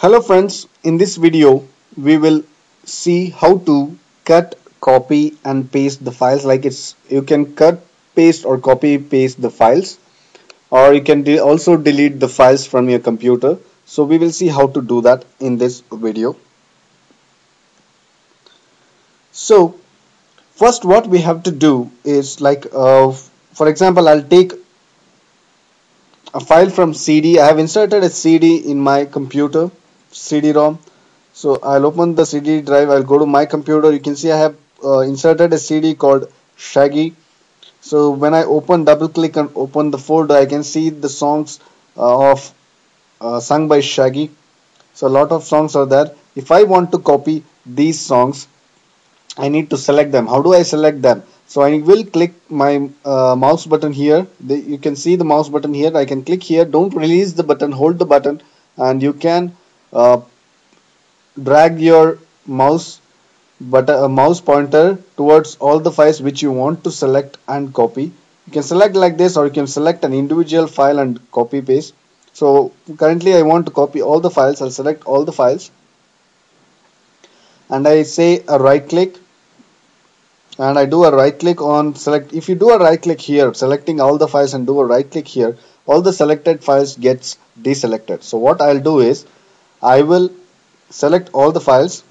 Hello friends, in this video we will see how to cut, copy and paste the files. Like you can cut, paste or copy paste the files, or you can also delete the files from your computer. So we will see how to do that in this video. So first what we have to do is for example, I'll take a file from CD. I have inserted a CD in my computer, CD-ROM. So I'll open the CD drive. I'll go to my computer. You can see I have inserted a CD called Shaggy. So when I double click and open the folder, I can see the songs of sung by Shaggy. So a lot of songs are there. If I want to copy these songs, I need to select them. How do I select them? So I will click my mouse button here. You can see the mouse button here. I can click here. Don't release the button. Hold the button, and you can drag your mouse pointer towards all the files which you want to select and copy. You can select like this, or you can select an individual file and copy paste. So currently I want to copy all the files. I'll select all the files and I say a right click, and I do a right click on select. If you do a right click here, selecting all the files, and do a right click here, all the selected files gets deselected. So what I'll do is I will select all the files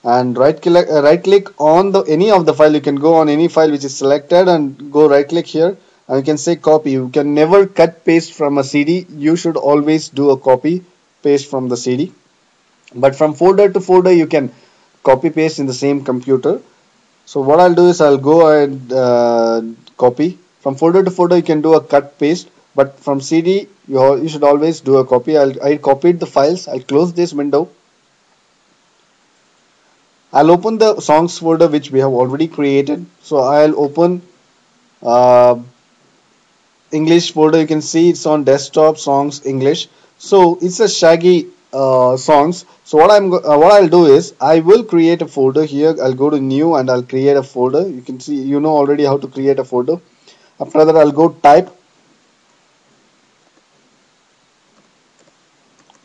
and right click on any of the file. You can go on any file which is selected and go right click here, and you can say copy. You can never cut paste from a CD. You should always do a copy paste from the CD, but from folder to folder you can copy paste in the same computer. So what I'll do is I'll go and copy. From folder to folder you can do a cut paste, but from CD you should always do a copy. I copied the files. I'll close this window. I'll open the songs folder which we have already created. So I'll open English folder. You can see it's on desktop, songs English. So it's a Shaggy songs. So what I'll do is I will create a folder here. I'll go to new and I'll create a folder. You can see, you know already how to create a folder. After that I'll go type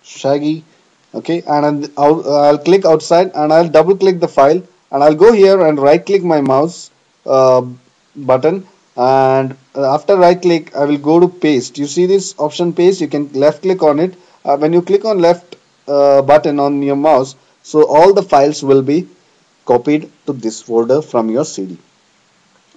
Shaggy, okay, and I'll click outside and I'll double click the file, and I'll go here and right click my mouse button, and after right click I will go to paste. You see this option paste, you can left click on it. When you click on left button on your mouse, so all the files will be copied to this folder from your CD.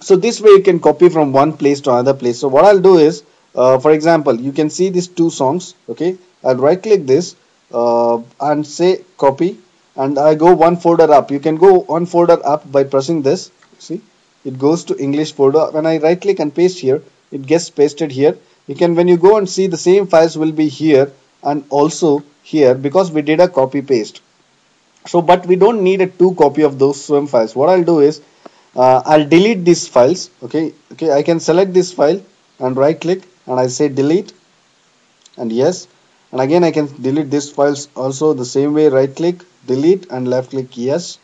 So this way you can copy from one place to another place. So what I'll do is for example, you can see these two songs, okay. I'll right click this and say copy, and I go one folder up. You can go one folder up by pressing this. See, it goes to English folder. When I right click and paste here, it gets pasted here. You can, when you go and see, the same files will be here and also here, because we did a copy paste. So but we don't need a two copy of those same files. What I'll do is I'll delete these files. Okay, I can select this file and right click and I say delete, and yes, and again I can delete these files also the same way. Right click, delete, and left click, yes.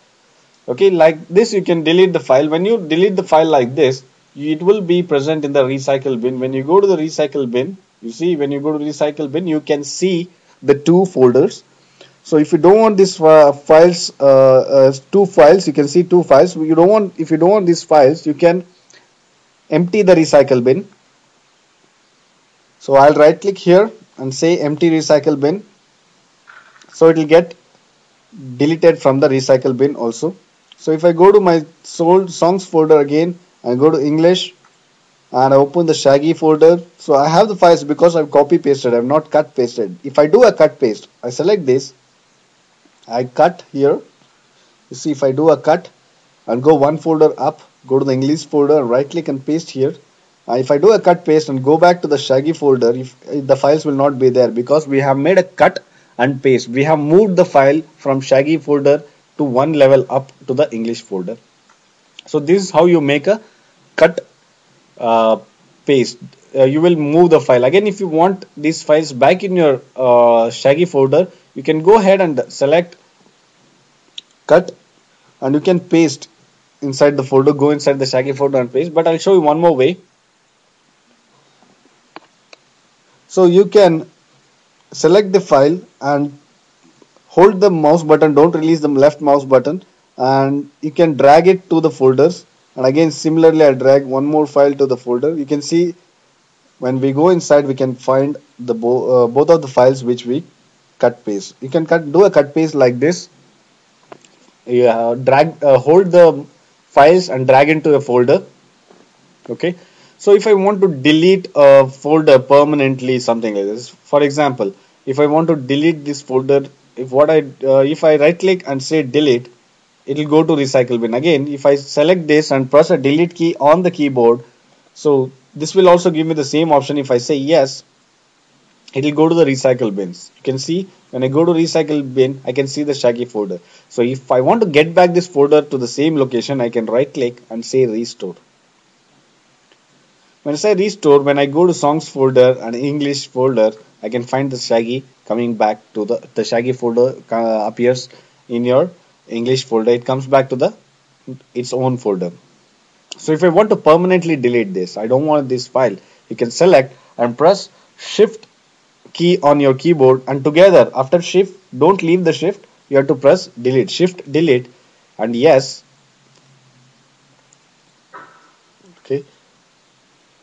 Okay, like this you can delete the file. When you delete the file like this, it will be present in the recycle bin. When you go to the recycle bin, you see, when you go to recycle bin, you can see the two folders. So if you don't want these files, two files, you can see two files. If you don't want these files, you can empty the recycle bin. So I'll right click here and say empty recycle bin. So it will get deleted from the recycle bin also. So if I go to my songs folder again, I go to English and I open the Shaggy folder. So I have the files because I've copy pasted. I've not cut pasted. If I do a cut paste, I select this, I cut here. You see, if I do a cut and go one folder up, go to the English folder, right click and paste here. If I do a cut paste and go back to the Shaggy folder, if the files will not be there, because we have made a cut and paste. We have moved the file from Shaggy folder to one level up to the English folder. So this is how you make a cut paste. You will move the file. Again, if you want these files back in your Shaggy folder, you can go ahead and select cut and you can paste inside the folder. Go inside the Shaggy folder and paste. But I'll show you one more way. So you can select the file and hold the mouse button, don't release the left mouse button, and you can drag it to the folders. And again, similarly, I drag one more file to the folder. You can see when we go inside, we can find the both of the files which we cut paste. You can do a cut paste like this. Yeah, hold the files and drag into a folder. Okay. So if I want to delete a folder permanently, something like this, for example, if I want to delete this folder, if I right click and say delete, it will go to recycle bin. Again, if I select this and press a delete key on the keyboard, so this will also give me the same option. If I say yes, it will go to the recycle bins. You can see when I go to recycle bin, I can see the Shaggy folder. So if I want to get back this folder to the same location, I can right click and say restore. When I say restore, when I go to songs folder and English folder, I can find the Shaggy coming back to the Shaggy folder appears in your English folder. It comes back to its own folder. So if I want to permanently delete this, I don't want this file, you can select and press shift key on your keyboard, and together after shift, don't leave the shift, you have to press delete, shift delete, and yes. Okay.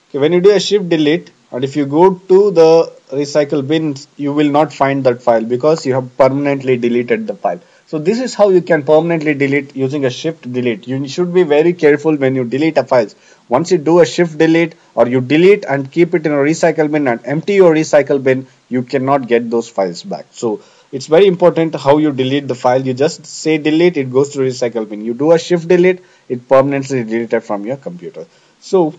Okay, when you do a shift delete and if you go to the recycle bins, you will not find that file because you have permanently deleted the file. So this is how you can permanently delete using a shift delete. You should be very careful when you delete a file. Once you do a shift delete or you delete and keep it in a recycle bin and empty your recycle bin, you cannot get those files back. So it's very important how you delete the file. You just say delete, it goes to recycle bin. You do a shift delete, it permanently deleted from your computer. So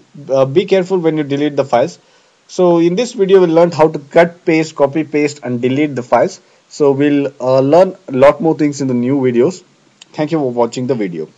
be careful when you delete the files. So in this video, we'll learn how to cut, paste, copy, paste, and delete the files. So we'll learn a lot more things in the new videos. Thank you for watching the video.